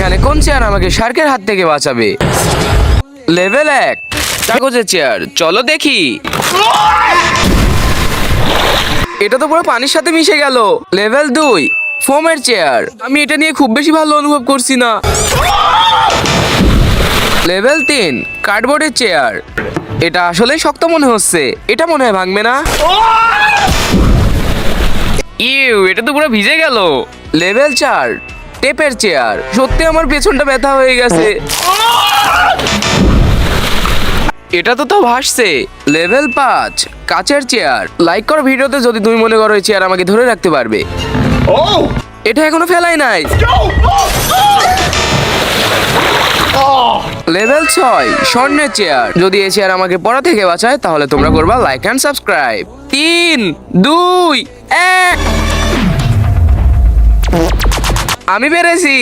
এখানে কোন চেয়ার আমাকে শার্কের হাত থেকে বাঁচাবে? লেভেল 1 কাগজের চেয়ার, চলো দেখি। এটা তো পুরো পানির সাথে মিশে গেল। লেভেল 2 ফোমের চেয়ার, আমি এটা নিয়ে খুব বেশি ভালো অনুভব করছি না। লেভেল 3 কার্ডবোর্ডের চেয়ার, এটা আসলে শক্ত মনে হচ্ছে, এটা মনে হয় ভাঙবে না। এটা তো পুরো ভিজে গেল। লেভেল 4 টেপের চেয়ার, সত্যি আমার পেছনটা ব্যথা হয়ে গেছে। এটা তো ভাসছে। লেভেল 5 কাচের চেয়ার, লাইক করো ভিডিওতে যদি তুমি মনে করো এই চেয়ার আমাকে ধরে রাখতে পারবে। এটা এখনো ফেলাই নাই। লেভেল 6 স্বর্ণের চেয়ার, যদি এই চেয়ার আমাকে পড়া থেকে বাঁচায় তাহলে তোমরা করবা লাইক এন্ড সাবস্ক্রাইব। 3 2 1 আমি পেরেছি।